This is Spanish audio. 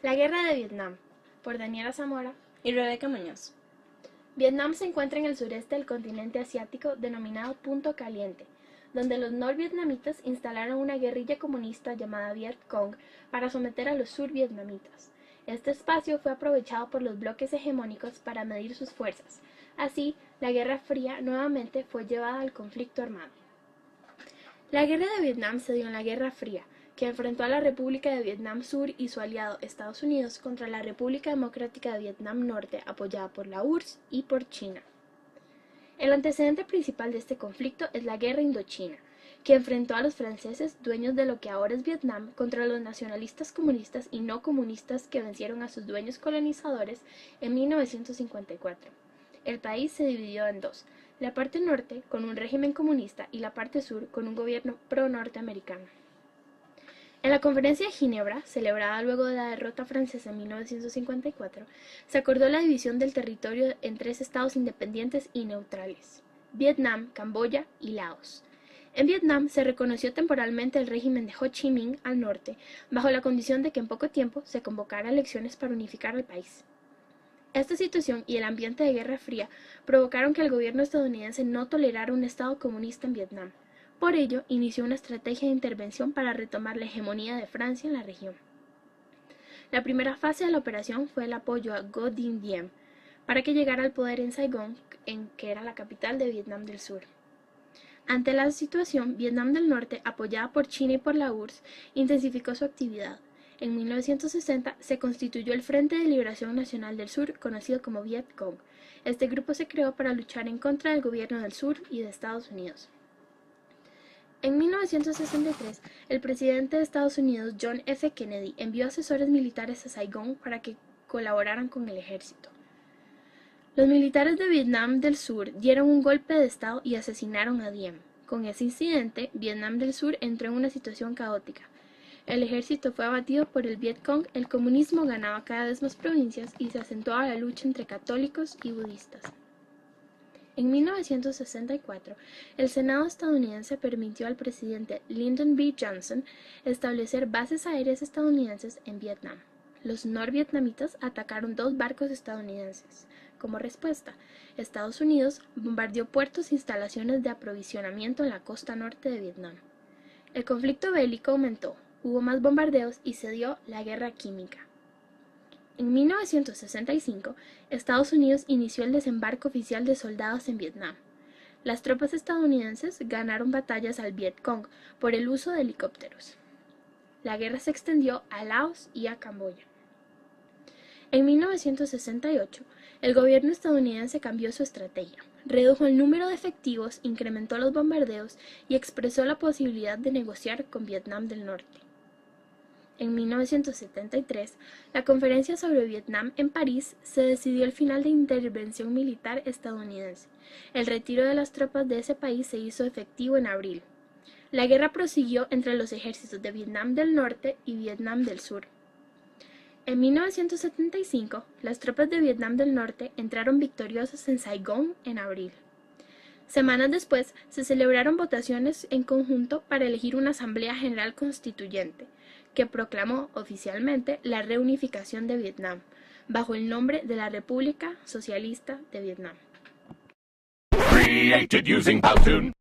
La Guerra de Vietnam, por Daniela Zamora y Rebeca Muñoz. Vietnam se encuentra en el sureste del continente asiático denominado Punto Caliente, donde los norvietnamitas instalaron una guerrilla comunista llamada Viet Cong para someter a los survietnamitas. Este espacio fue aprovechado por los bloques hegemónicos para medir sus fuerzas. Así, la Guerra Fría nuevamente fue llevada al conflicto armado. La Guerra de Vietnam se dio en la Guerra Fría, que enfrentó a la República de Vietnam Sur y su aliado Estados Unidos contra la República Democrática de Vietnam Norte, apoyada por la URSS y por China. El antecedente principal de este conflicto es la Guerra Indochina, que enfrentó a los franceses, dueños de lo que ahora es Vietnam, contra los nacionalistas comunistas y no comunistas que vencieron a sus dueños colonizadores en 1954. El país se dividió en dos, la parte norte con un régimen comunista y la parte sur con un gobierno pro-norteamericano. En la Conferencia de Ginebra, celebrada luego de la derrota francesa en 1954, se acordó la división del territorio en 3 estados independientes y neutrales: Vietnam, Camboya y Laos. En Vietnam se reconoció temporalmente el régimen de Ho Chi Minh al norte, bajo la condición de que en poco tiempo se convocara elecciones para unificar al país. Esta situación y el ambiente de Guerra Fría provocaron que el gobierno estadounidense no tolerara un estado comunista en Vietnam. Por ello, inició una estrategia de intervención para retomar la hegemonía de Francia en la región. La primera fase de la operación fue el apoyo a Ngo Dinh Diem para que llegara al poder en Saigón, que era la capital de Vietnam del Sur. Ante la situación, Vietnam del Norte, apoyada por China y por la URSS, intensificó su actividad. En 1960 se constituyó el Frente de Liberación Nacional del Sur, conocido como Viet Cong. Este grupo se creó para luchar en contra del gobierno del Sur y de Estados Unidos. En 1963, el presidente de Estados Unidos, John F. Kennedy, envió asesores militares a Saigón para que colaboraran con el ejército. Los militares de Vietnam del Sur dieron un golpe de estado y asesinaron a Diem. Con ese incidente, Vietnam del Sur entró en una situación caótica. El ejército fue abatido por el Viet Cong, el comunismo ganaba cada vez más provincias y se acentuaba la lucha entre católicos y budistas. En 1964, el Senado estadounidense permitió al presidente Lyndon B. Johnson establecer bases aéreas estadounidenses en Vietnam. Los norvietnamitas atacaron 2 barcos estadounidenses. Como respuesta, Estados Unidos bombardeó puertos e instalaciones de aprovisionamiento en la costa norte de Vietnam. El conflicto bélico aumentó, hubo más bombardeos y se dio la guerra química. En 1965, Estados Unidos inició el desembarco oficial de soldados en Vietnam. Las tropas estadounidenses ganaron batallas al Viet Cong por el uso de helicópteros. La guerra se extendió a Laos y a Camboya. En 1968, el gobierno estadounidense cambió su estrategia, redujo el número de efectivos, incrementó los bombardeos y expresó la posibilidad de negociar con Vietnam del Norte. En 1973, la Conferencia sobre Vietnam en París se decidió el final de la intervención militar estadounidense. El retiro de las tropas de ese país se hizo efectivo en abril. La guerra prosiguió entre los ejércitos de Vietnam del Norte y Vietnam del Sur. En 1975, las tropas de Vietnam del Norte entraron victoriosas en Saigón en abril. Semanas después, se celebraron votaciones en conjunto para elegir una Asamblea General Constituyente, que proclamó oficialmente la reunificación de Vietnam, bajo el nombre de la República Socialista de Vietnam. Created using Powtoon.